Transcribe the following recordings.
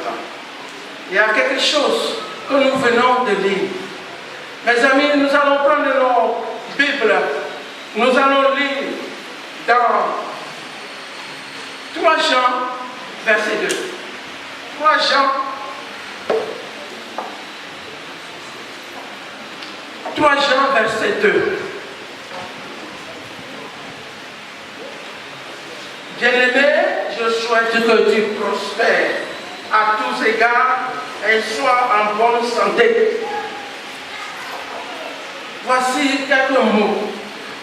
cela. Il y a quelque chose que nous venons de lire. Mes amis, nous allons prendre nos Bibles. Nous allons lire dans 3 Jean, verset 2. 3 Jean, 3 Jean, verset 2. Bien-aimé, je souhaite que tu prospères à tous égards et sois en bonne santé. Voici quelques mots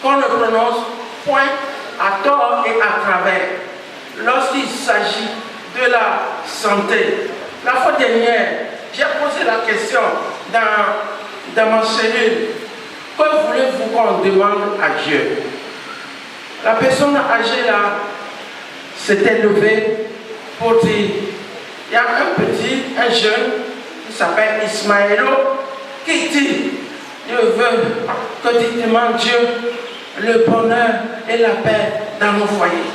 qu'on ne prononce point à tort et à travers lorsqu'il s'agit de la santé. La fois dernière, j'ai posé la question dans ma cellule. Que voulez-vous qu'on demande à Dieu? La personne âgée là s'était levée pour dire, il y a un jeune qui s'appelle Ismaëlo qui dit, je veux que tu demandes Dieu le bonheur et la paix dans nos foyers.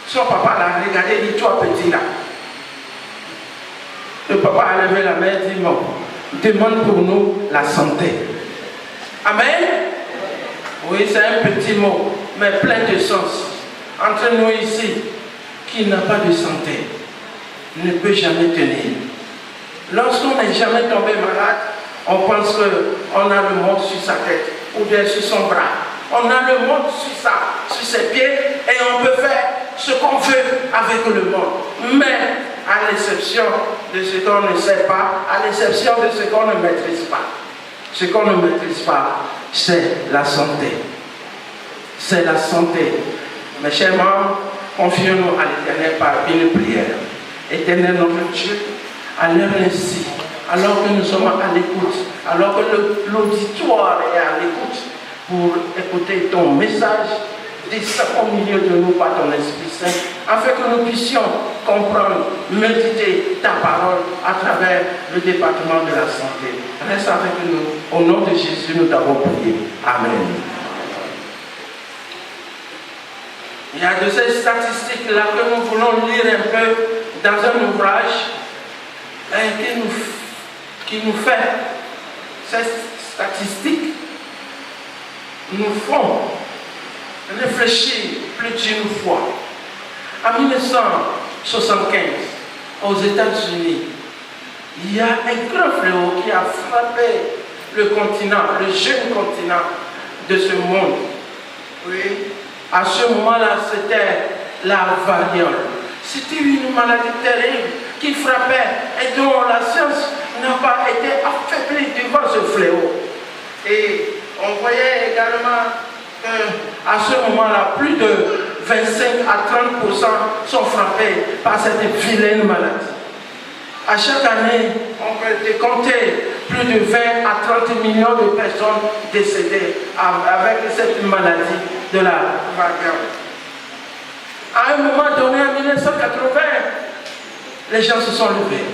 Son papa l'a regardé et dit, toi petit là. Le papa a levé la main et dit, non, demande pour nous la santé. Amen. Oui, c'est un petit mot, mais plein de sens. Entre nous ici, qui n'a pas de santé ne peut jamais tenir. Lorsqu'on n'est jamais tombé malade, on pense qu'on a le monde sur sa tête ou bien sur son bras. On a le monde sur ses pieds et on peut faire ce qu'on veut avec le monde. Mais à l'exception de ce qu'on ne sait pas, à l'exception de ce qu'on ne maîtrise pas. Ce qu'on ne maîtrise pas, c'est la santé. C'est la santé. Mes chers membres, confions-nous à l'Éternel par une prière. Éternel notre Dieu, à l'heure ainsi, alors que nous sommes à l'écoute, alors que l'auditoire est à l'écoute pour écouter ton message, descends au milieu de nous par ton Esprit Saint, afin que nous puissions comprendre, méditer ta parole à travers le département de la santé. Reste avec nous. Au nom de Jésus, nous t'avons prié. Amen. Il y a de ces statistiques-là que nous voulons lire un peu dans un ouvrage qui nous fait. Ces statistiques nous font réfléchir plus d'une fois. En 1975, aux États-Unis, il y a un grand fléau qui a frappé le continent, le jeune continent de ce monde. Oui. À ce moment-là, c'était la variole. C'était une maladie terrible qui frappait et dont la science n'a pas été affaiblie devant ce fléau. Et on voyait également qu'à ce moment-là, plus de 25 à 30% sont frappés par cette vilaine maladie. À chaque année, on peut décompter plus de 20 à 30 millions de personnes décédées avec cette maladie de la variole. À un moment donné, en 1980, les gens se sont levés.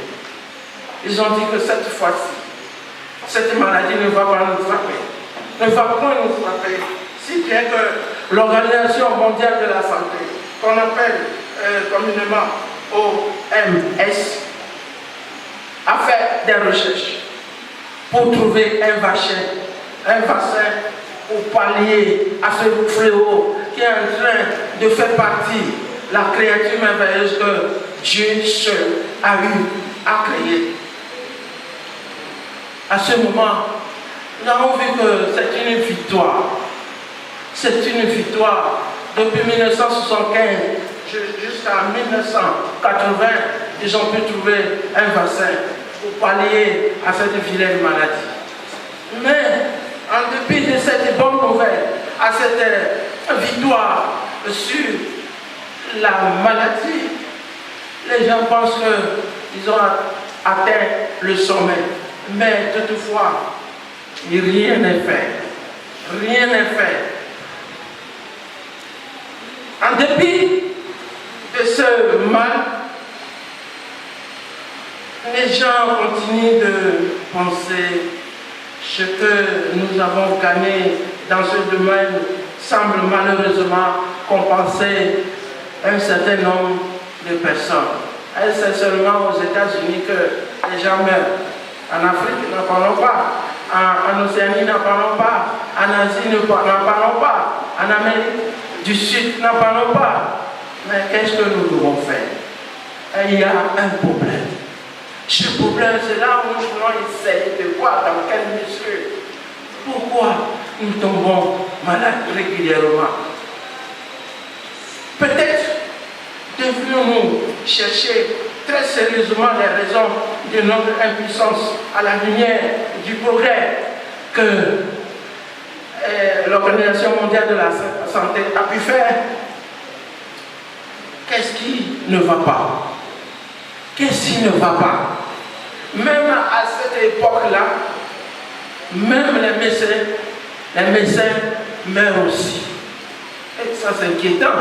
Ils ont dit que cette fois-ci, cette maladie ne va pas nous frapper. Ne va pas nous frapper. Si bien que l'Organisation mondiale de la santé, qu'on appelle communément OMS, a fait des recherches pour trouver un vaccin pour pallier à ce fléau qui est en train de faire partie de la créature merveilleuse que Dieu seul a eu à créer. À ce moment, nous avons vu que c'est une victoire. C'est une victoire. Depuis 1975 jusqu'à 1980, ils ont pu trouver un vaccin pour pallier à cette vilaine maladie. Mais, en dépit de cette bonne nouvelle, à cette victoire sur la maladie, les gens pensent qu'ils ont atteint le sommet. Mais toutefois, rien n'est fait. Rien n'est fait. En dépit de ce mal, les gens continuent de penser ce que nous avons gagné dans ce domaine semble malheureusement compenser un certain nombre de personnes. C'est seulement aux États-Unis que les gens meurent. En Afrique, n'en parlons pas. En Océanie, n'en parlons pas. En Asie, n'en parlons pas. En Amérique du Sud, n'en parlons pas. Mais qu'est-ce que nous devons faire? Il y a un problème. Ce problème, c'est là où nous voulons essayer de voir dans quelle mesure, pourquoi nous tombons malades régulièrement. Peut-être devrions-nous chercher très sérieusement les raisons de notre impuissance à la lumière du progrès que l'Organisation mondiale de la santé a pu faire. Qu'est-ce qui ne va pas? Qu'est-ce qui ne va pas? Même à cette époque-là, même les médecins meurent aussi. Et ça, c'est inquiétant.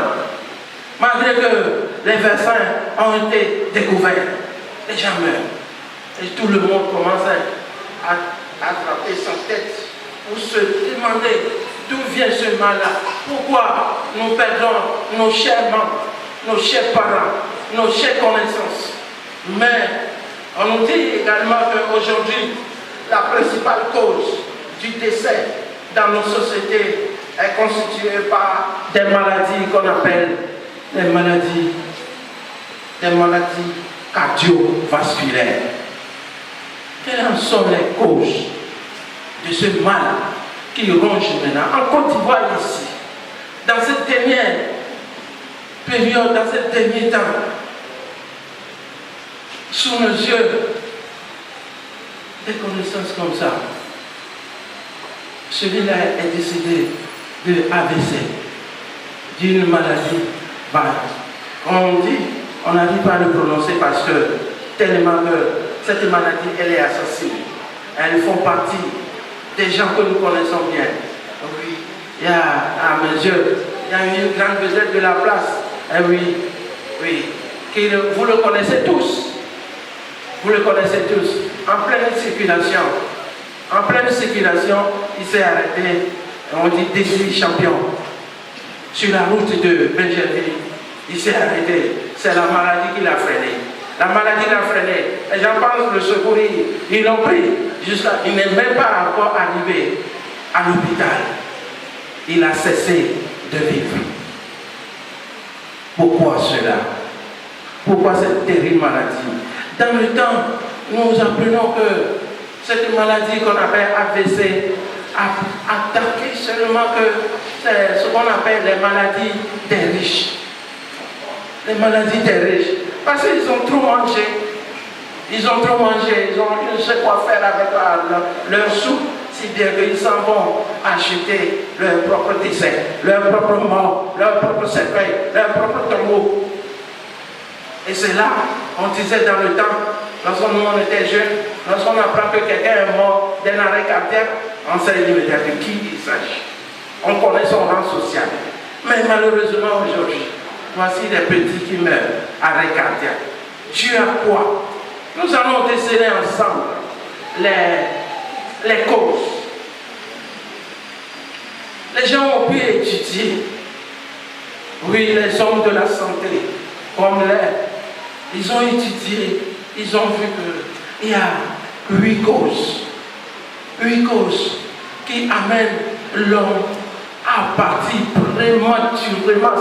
Malgré que les vaccins ont été découverts, les gens meurent. Et tout le monde commence à attraper sa tête pour se demander d'où vient ce mal-là. Pourquoi nous perdons nos chers membres, nos chers parents, nos chères connaissances. Mais on nous dit également qu'aujourd'hui, la principale cause du décès dans nos sociétés est constituée par des maladies qu'on appelle des maladies cardiovasculaires. Quelles en sont les causes de ce mal qui ronge maintenant en Côte d'Ivoire ici, dans cette dernière période, dans ce dernier temps, sous nos yeux, des connaissances comme ça. Celui-là est décédé de AVC, d'une maladie vague. On dit, on n'arrive pas à le prononcer parce que tellement que cette maladie, elle est assassine. Elles font partie des gens que nous connaissons bien. Oui, il y a à mes yeux, il y a une grande vedette de la place. Eh oui, oui, vous le connaissez tous. Vous le connaissez tous. En pleine circulation. En pleine circulation, il s'est arrêté. On dit Désir Champion. Sur la route de Benjerville, il s'est arrêté. C'est la maladie qui l'a freiné. La maladie l'a freiné. Les gens pensent le secourir. Ils l'ont pris. Il n'est même pas encore arrivé à l'hôpital. Il a cessé de vivre. Pourquoi cela? Pourquoi cette terrible maladie? Dans le temps, nous apprenons que cette maladie qu'on appelle AVC a attaqué seulement que c'est ce qu'on appelle les maladies des riches. Les maladies des riches. Parce qu'ils ont trop mangé. Ils ont trop mangé. Ils ne savent quoi faire avec leur sous. Si bien qu'ils s'en vont acheter leur propre décès, leur propre mort, leur propre cercueil, leur propre tombeau. Et c'est là, on disait dans le temps, lorsqu'on était jeunes, lorsqu'on apprend que quelqu'un est mort d'un arrêt cardiaque, on sait immédiatement de qui il s'agit. On connaît son rang social. Mais malheureusement aujourd'hui, voici des petits qui meurent, arrêt cardiaque. Dû à quoi? Nous allons déceler ensemble les causes. Les gens ont pu étudier, oui, les hommes de la santé, comme ils ont étudié, ils ont vu qu'il y a 8 causes qui amènent l'homme à partir prématurément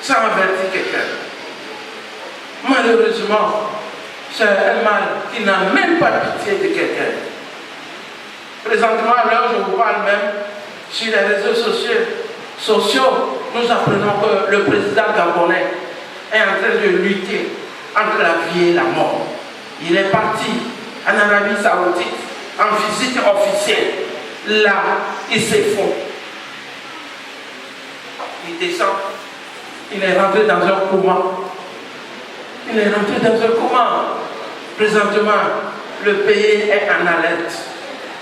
sans avertir quelqu'un. Malheureusement, c'est un mal qui n'a même pas pitié de quelqu'un. Présentement, à l'heure où je vous parle même, sur les réseaux sociaux, nous apprenons que le président gabonais est en train de lutter entre la vie et la mort. Il est parti en Arabie Saoudite en visite officielle. Là, il s'effondre. Il descend. Il est rentré dans un coma. Présentement, le pays est en alerte.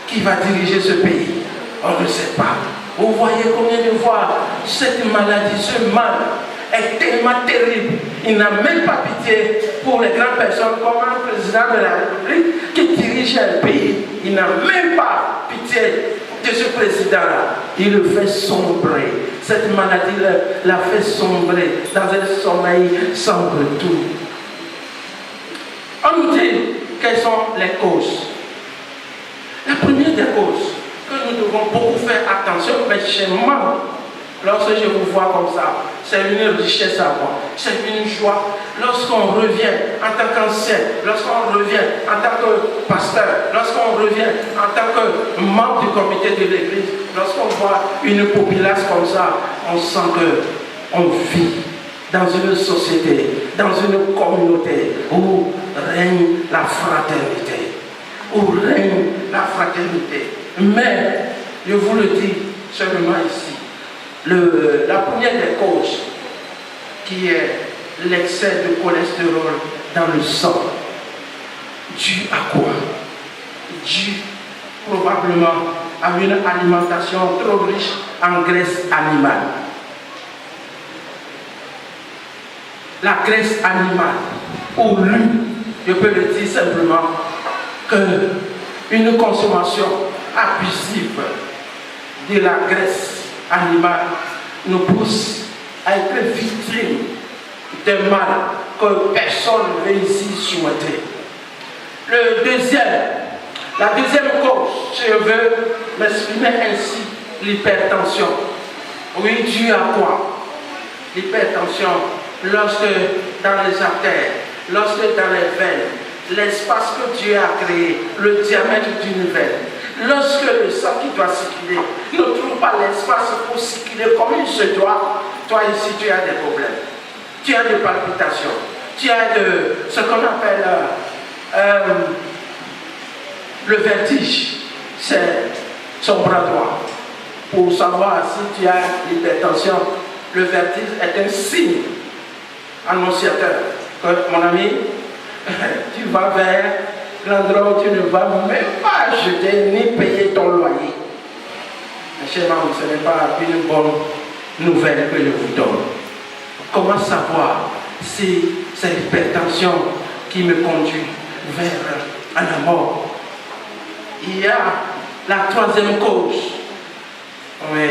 Qui va diriger ce pays? On ne sait pas. Vous voyez combien de fois cette maladie, ce mal est tellement terrible. Il n'a même pas pitié pour les grandes personnes comme un président de la République qui dirige un pays. Il n'a même pas pitié de ce président-là, il le fait sombrer. Cette maladie l'a fait sombrer dans un sommeil sans retour. On nous dit quelles sont les causes. La première des causes que nous devons beaucoup faire attention, mais chez moi, lorsque je vous vois comme ça, c'est une richesse à moi, c'est une joie. Lorsqu'on revient en tant qu'ancien, lorsqu'on revient en tant que pasteur, lorsqu'on revient en tant que membre du comité de l'église, lorsqu'on voit une populace comme ça, on sent qu'on vit dans une société, dans une communauté où règne la fraternité. Où règne la fraternité. Mais, je vous le dis seulement ici, la première des causes qui est l'excès de cholestérol dans le sang, dû à quoi? Dû probablement à une alimentation trop riche en graisse animale. La graisse animale, ou l'huile, je peux le dire simplement, qu'une consommation abusive de la graisse animale nous pousse à être victime de mal que personne ne veut ici souhaiter. La deuxième cause, je veux m'exprimer ainsi, l'hypertension. Oui, dû à quoi? L'hypertension, lorsque dans les artères, lorsque dans les veines, l'espace que Dieu a créé, le diamètre d'une veine, lorsque le sang qui doit circuler ne trouve pas l'espace pour circuler comme il se doit, toi ici tu as des problèmes. Tu as des palpitations, tu as ce qu'on appelle le vertige, c'est son bras droit. Pour savoir si tu as l'hypertension, le vertige est un signe annonciateur que, mon ami, tu vas vers l'endroit où tu ne vas même pas acheter ni payer ton loyer. Mais chez moi, ce n'est pas une bonne nouvelle que je vous donne. Comment savoir si c'est l'hypertension qui me conduit vers la mort? Il y a la troisième cause. Oui.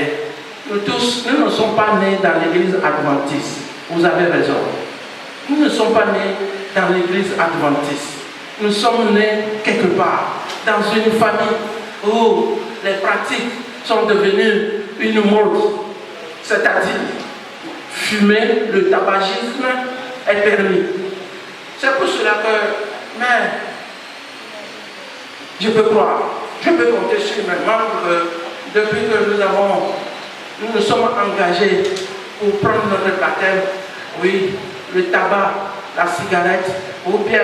Nous ne sommes pas nés dans l'église adventiste. Vous avez raison. Nous ne sommes pas nés dans l'église adventiste. Nous sommes nés quelque part, dans une famille où les pratiques sont devenues une mode. C'est-à-dire, fumer, le tabagisme est permis. C'est pour cela que, mais, je peux croire, je peux compter sur mes membres depuis que nous nous sommes engagés pour prendre notre baptême. Oui, le tabac, la cigarette, ou bien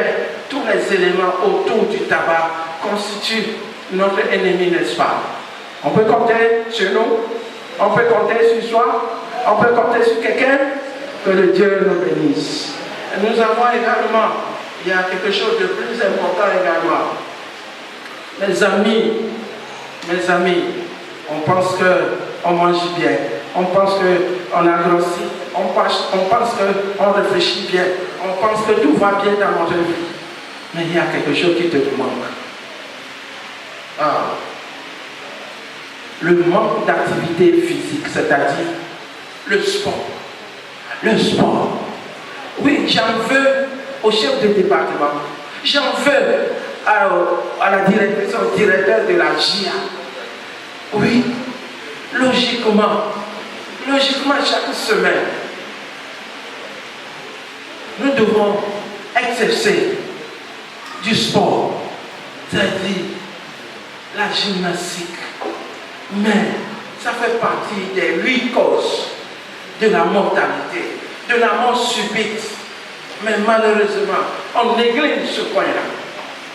tous les éléments autour du tabac constituent notre ennemi, n'est-ce pas? On peut compter sur nous, on peut compter sur soi, on peut compter sur quelqu'un, que le Dieu nous bénisse. Et nous avons également, il y a quelque chose de plus important également. Mes amis, on pense qu'on mange bien, on pense qu'on a grossi, on pense qu'on réfléchit bien, on pense que tout va bien dans notre vie. Mais il y a quelque chose qui te manque. Le manque d'activité physique, c'est-à-dire le sport. Le sport. Oui, j'en veux au chef de département. J'en veux à la directrice, au directeur de la GIA. Oui, logiquement, chaque semaine, nous devons exercer du sport, c'est-à-dire la gymnastique. Mais ça fait partie des 8 causes de la mortalité, de la mort subite. Mais malheureusement, on néglige ce point-là.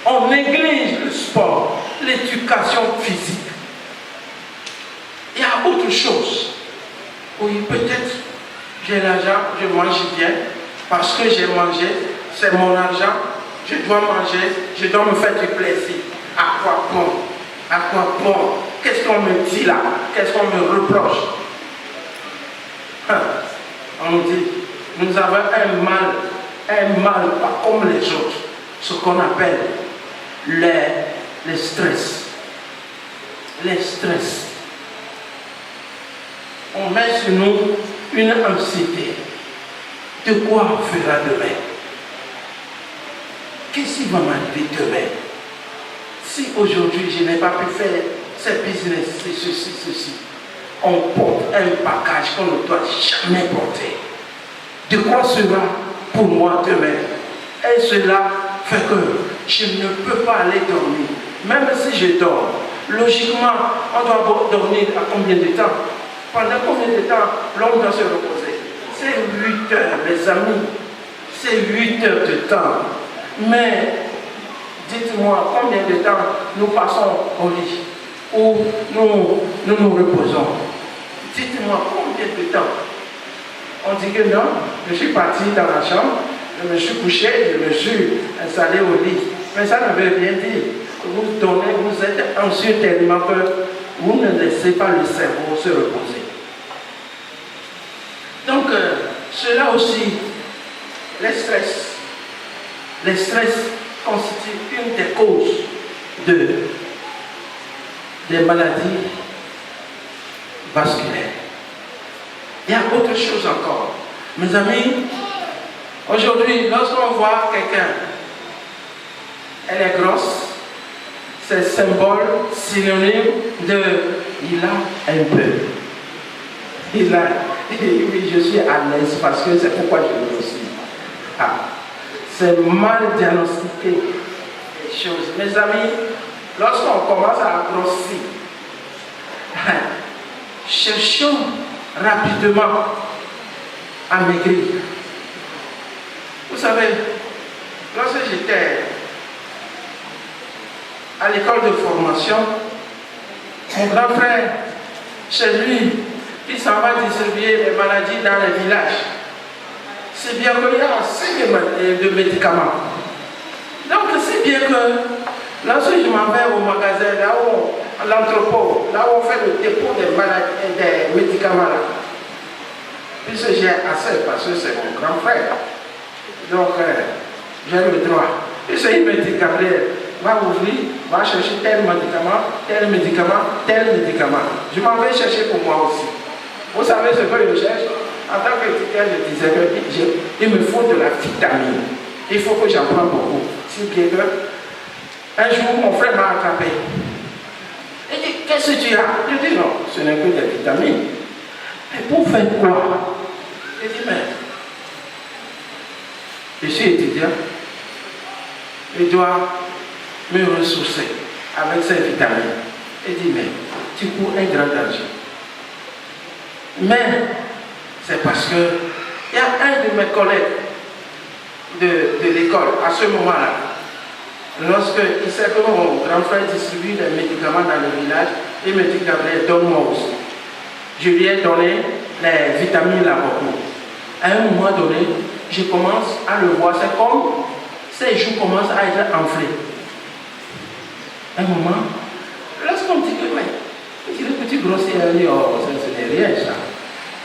On néglige le sport, l'éducation physique. Il y a autre chose. Oui, peut-être j'ai l'argent, je mange bien, parce que j'ai mangé, c'est mon argent, je dois manger, je dois me faire du plaisir. À quoi bon? À quoi bon? Qu'est-ce qu'on me dit là? Qu'est-ce qu'on me reproche? On nous dit, nous avons un mal pas comme les autres, ce qu'on appelle le stress. les stress. On met sur nous une anxiété. De quoi fera demain? Qu'est-ce qui va m'arriver demain? Si aujourd'hui je n'ai pas pu faire ce business, c'est ceci, on porte un package qu'on ne doit jamais porter. De quoi sera pour moi demain? Et cela fait que je ne peux pas aller dormir. Même si je dors, logiquement, on doit dormir à combien de temps? Pendant combien de temps l'homme doit se reposer? C'est 8 heures, mes amis. C'est 8 heures de temps. Mais, dites-moi, combien de temps nous passons au lit? Où nous reposons? Dites-moi, combien de temps? On dit que non, je suis parti dans la chambre, je me suis couché, je me suis installé au lit. Mais ça ne veut rien dire. Vous êtes anxieux tellement que vous ne laissez pas le cerveau se reposer. Donc, cela aussi, les stress constituent une des causes des maladies vasculaires. Il y a autre chose encore. Mes amis, aujourd'hui, lorsqu'on voit quelqu'un, elle est grosse, c'est symbole, synonyme de il a un peu. Il a, oui, je suis à l'aise parce que c'est pourquoi je grossis. C'est mal diagnostiqué les choses. Mes amis, lorsqu'on commence à grossir, cherchons rapidement à maigrir. Vous savez, lorsque j'étais à l'école de formation, mon grand frère, chez lui, il s'en va distribuer les maladies dans les villages. C'est bien qu'il y a assez de médicaments. Donc c'est bien que lorsque je m'en vais au magasin, là où l'entrepôt, là où on fait le dépôt des médicaments là, puisque j'ai assez parce que c'est mon grand frère. Donc j'ai le droit. Puisqu'il me dit Gabriel, va ouvrir, va chercher tel médicament, tel médicament, tel médicament. Je m'en vais chercher pour moi aussi. Vous savez ce que je cherche? En tant qu'étudiant, je disais qu'il me faut de la vitamine. Il faut que j'en prenne beaucoup. Si bien que un jour, mon frère m'a attrapé. Il dit, qu'est-ce que tu as? Je dis, non, ce n'est que des vitamines. Mais pour faire quoi? Il dit, mais je suis étudiant. Je dois me ressourcer avec ces vitamines. Il dit, mais tu cours un grand danger. Mais c'est parce que il y a un de mes collègues de l'école à ce moment-là, lorsqu'il sait que mon grand frère distribue des médicaments dans le village, il me dit, Gabriel, donne-moi aussi. Je lui ai donné les vitamines là beaucoup. À un moment donné, je commence à le voir, c'est comme ses joues commencent à être enflées. Un moment, lorsqu'on dit que, mais, tu dis que tu grossis, oh, ce n'est rien ça.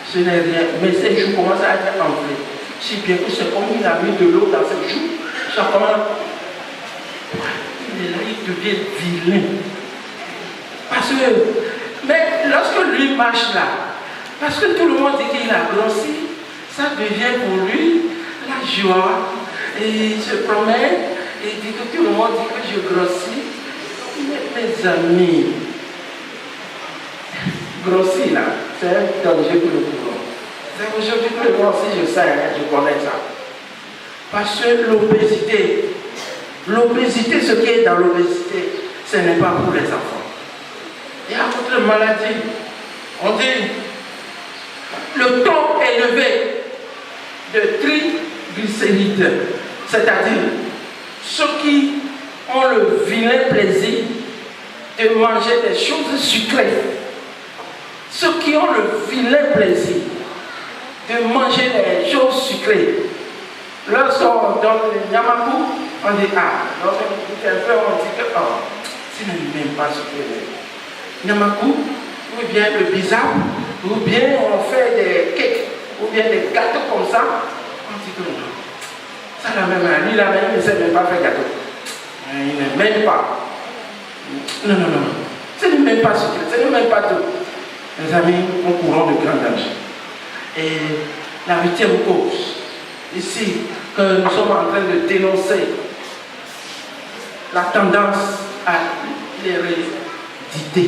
Ce n'est rien, mais ses joues commencent à être enflées. Si bien que c'est comme il a mis de l'eau dans ses joues, ça commence. Il devient vilain. Parce que, mais lorsque lui marche là, parce que tout le monde dit qu'il a grossi, ça devient pour lui la joie. Et il se promène, et il dit que tout le monde dit que je grossis. Mais mes amis, grossir là, c'est un danger pour le courant. C'est aujourd'hui que moi aussi je sais, je connais ça. Parce que l'obésité, ce qui est dans l'obésité, ce n'est pas pour les enfants. Il y a d'autres maladies. On dit le taux élevé de triglycérides, c'est-à-dire ceux qui ont le vilain plaisir de manger des choses sucrées. Ceux qui ont le vilain plaisir de manger des choses sucrées. Lorsqu'on donne le Nyamakou, on dit lorsqu'on dit un peu, on dit que tu n'aimes pas sucré. Nyamakou, ou bien le bizarre, ou bien on fait des cakes, ou bien des gâteaux comme ça, on dit que non. Ça la même, lui la même, il ne sait même pas faire gâteau. Il n'aime même pas. Non. Ce n'est même pas secret, ce n'est même pas tout. Mes amis, nous courons de grand danger. Et la 8e cause, ici, que nous sommes en train de dénoncer, la tendance à l'hérédité.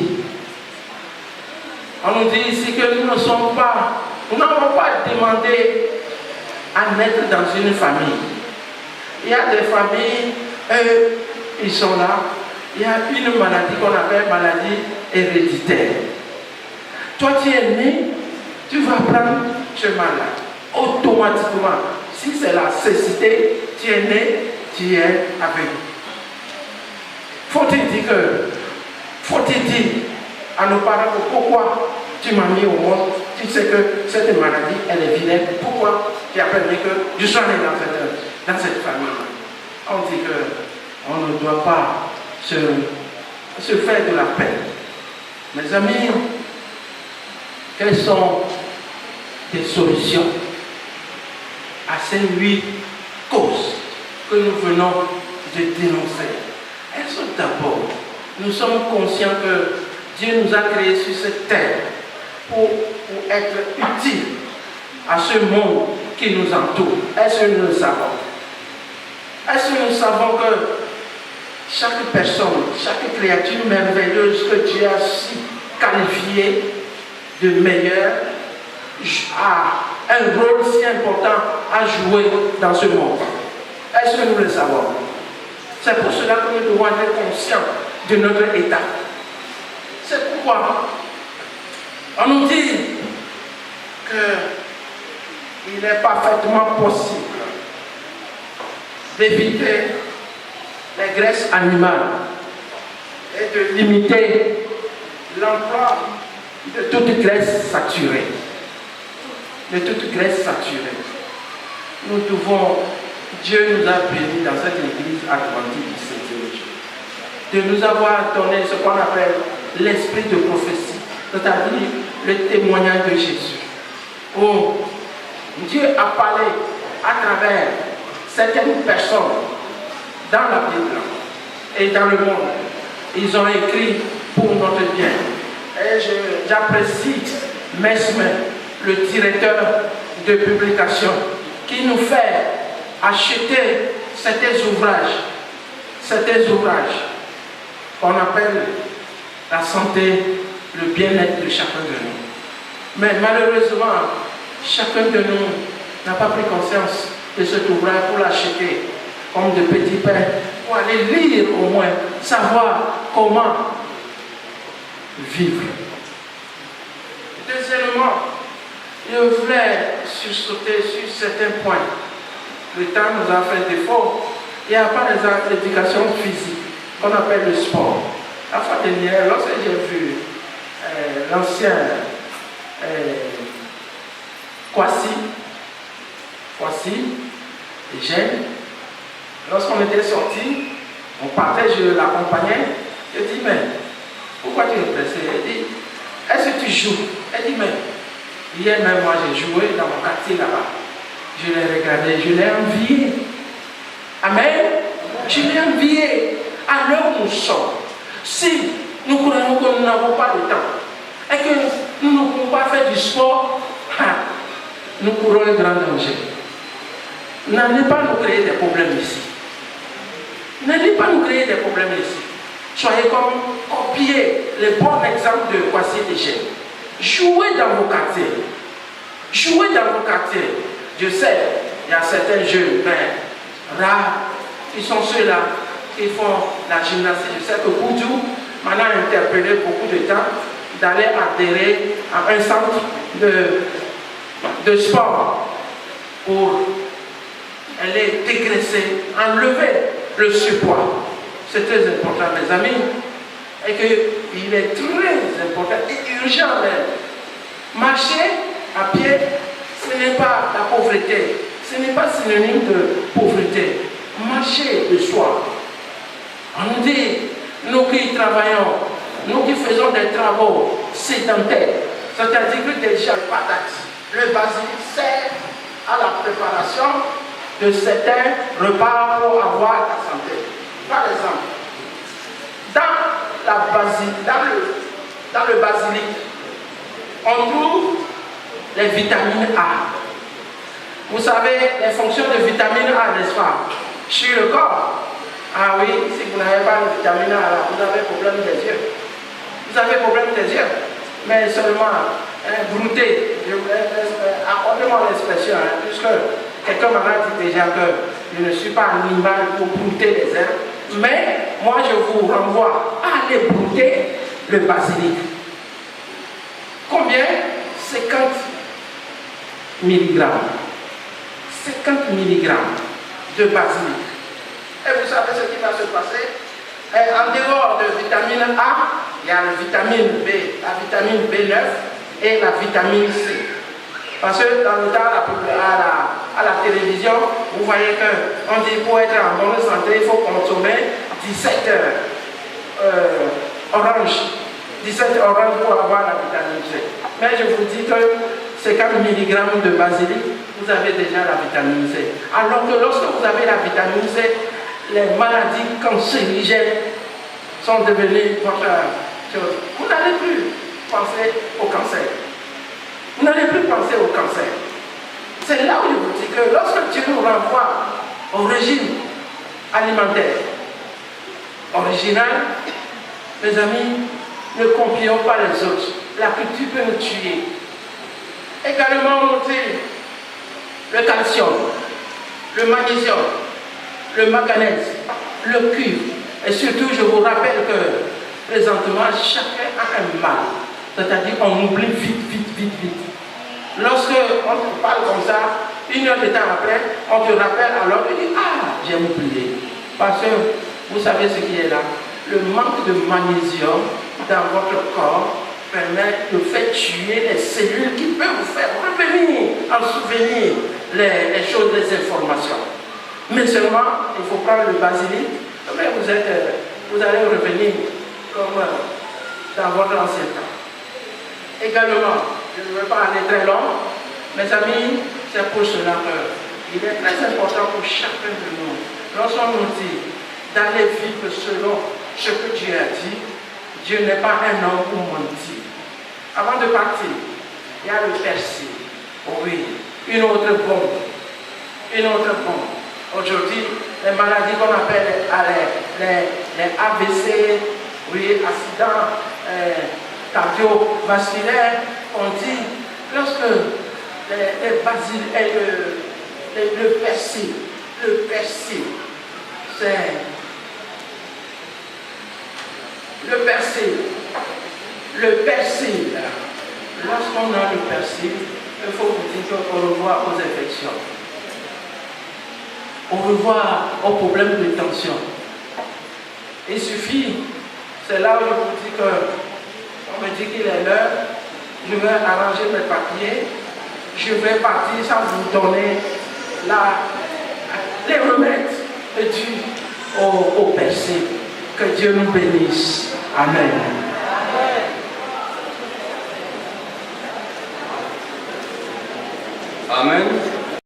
On nous dit ici que nous n'avons pas demandé à naître dans une famille. Il y a des familles, eux, ils sont là. Il y a une maladie qu'on appelle maladie héréditaire. Toi, tu es né, tu vas prendre ce mal-là. Automatiquement, si c'est la cécité, tu es né, tu es aveugle. Faut-il dire à nos parents pourquoi tu m'as mis au monde, tu sais que cette maladie, elle est vilaine, pourquoi tu as permis que je sois né dans cette famille? On dit qu'on ne doit pas se faire de la peine. Mes amis, quelles sont des solutions à ces 8 causes que nous venons de dénoncer? Elles sont d'abord, nous sommes conscients que Dieu nous a créés sur cette terre pour être utiles à ce monde qui nous entoure. Est-ce que nous le savons? Est-ce que nous savons que chaque personne, chaque créature merveilleuse que Dieu a si qualifiée de meilleure a un rôle si important à jouer dans ce monde? Est-ce que nous le savons? C'est pour cela que nous devons être conscients de notre état. C'est pourquoi on nous dit qu'il est parfaitement possible d'éviter les graisses animales et de limiter l'emploi de toute graisse saturée. De toute graisse saturée. Nous devons, Dieu nous a bénis dans cette église adventiste du 7e jour, de nous avoir donné ce qu'on appelle l'esprit de prophétie, c'est-à-dire le témoignage de Jésus. Où Dieu a parlé à travers certaines personnes dans la Bible et dans le monde. Ils ont écrit pour notre bien. Et j'apprécie Mesmer, le directeur de publication, qui nous fait acheter certains ouvrages qu'on appelle la santé, le bien-être de chacun de nous. Mais malheureusement, chacun de nous n'a pas pris conscience de cet ouvrage pour l'acheter comme de petits pains, pour aller lire au moins, savoir comment vivre. Deuxièmement, je voulais sursauter sur certains points. Le temps nous a fait défaut. Il n'y a pas l'éducation physique qu'on appelle le sport. La fois dernière, lorsque j'ai vu l'ancien Kwasi, Eugène, lorsqu'on était sortis, on partait, je l'accompagnais. Je dis, mais pourquoi tu es pressé? Elle dit, est-ce que tu joues? Elle dit, mais hier même moi j'ai joué dans mon quartier là-bas. Je l'ai regardé, je l'ai envié. Amen. Je l'ai envié à l'heure où nous sommes. Si nous croyons que nous n'avons pas de temps et que nous ne pouvons pas faire du sport, nous courons un grand danger. N'allez pas nous créer des problèmes ici. N'allez pas nous créer des problèmes ici. Soyez comme copier les bons exemples de Kwasi Eugène. Jouez dans vos quartiers. Jouez dans vos quartiers. Je sais, il y a certains jeunes, mais rares, qui sont ceux-là qui font la gymnastique. Je sais que Boudou m'en a interpellé beaucoup de temps d'aller adhérer à un centre de sport pour aller dégraisser, enlever le surpoids. C'est très important, mes amis, et qu'il est très important et urgent même. Marcher à pied, ce n'est pas la pauvreté, ce n'est pas synonyme de pauvreté. Marcher le soir. On nous dit, nous qui travaillons, nous qui faisons des travaux sédentaires, c'est-à-dire que déjà le basique sert à la préparation de certains repas pour avoir la santé. Par exemple, dans dans le basilic, on trouve les vitamines A. Vous savez les fonctions de vitamine A, n'est-ce pas, sur le corps? Ah oui, si vous n'avez pas de vitamine A, là, vous avez problème des yeux. Vous avez problème des yeux. Mais seulement brouter, accordez-moi l'expression, puisque quelqu'un m'a dit déjà que je ne suis pas un animal pour brouter les herbes. Mais moi je vous renvoie à aller brouter le basilic. Combien? 50 mg. 50 mg de basilic. Et vous savez ce qui va se passer? En dehors de vitamine A, il y a la vitamine B, la vitamine B9 et la vitamine C. Parce que dans le temps, à la télévision, vous voyez qu'on dit pour être en bonne santé, il faut consommer 17 oranges. 17 oranges pour avoir la vitamine C. Mais je vous dis que 50 mg de basilic, vous avez déjà la vitamine C. Alors que lorsque vous avez la vitamine C, les maladies cancérigènes sont devenues votre chose. Vous n'allez plus penser au cancer. Vous n'allez plus penser au cancer. C'est là où je vous dis que lorsque Dieu nous renvoie au régime alimentaire original, mes amis, ne copions pas les autres. La culture peut nous tuer. Également monter le calcium, le magnésium, le manganèse, le cuivre. Et surtout, je vous rappelle que présentement, chacun a un mal. C'est-à-dire qu'on oublie vite. Lorsque on te parle comme ça, une heure de temps après, on te rappelle alors, tu dis, ah, j'ai oublié. Parce que vous savez ce qui est là. Le manque de magnésium dans votre corps permet de faire tuer les cellules qui peuvent vous faire revenir en souvenir les choses, les informations. Mais seulement, il faut prendre le basilic, mais vous allez revenir comme dans votre ancien temps. Également, je ne veux pas aller très long, mes amis, c'est pour cela qu'il est très important pour chacun de nous, lorsqu'on nous dit d'aller vivre selon ce que Dieu a dit, Dieu n'est pas un homme pour mentir. Avant de partir, il y a le persil. Oui, une autre bombe. Aujourd'hui, les maladies qu'on appelle les AVC, oui, accidents cardiovasculaires, on dit, lorsque le persil, c'est le persil, lorsqu'on a le persil, il faut vous dire qu'on revoit aux infections. On revoit aux problèmes de tension. Il suffit, c'est là où je vous dis que, on me dit qu'il est l'heure, je vais arranger mes papiers, je vais partir sans vous donner les remèdes dus au persil. Que Dieu nous bénisse. Amen. Amen.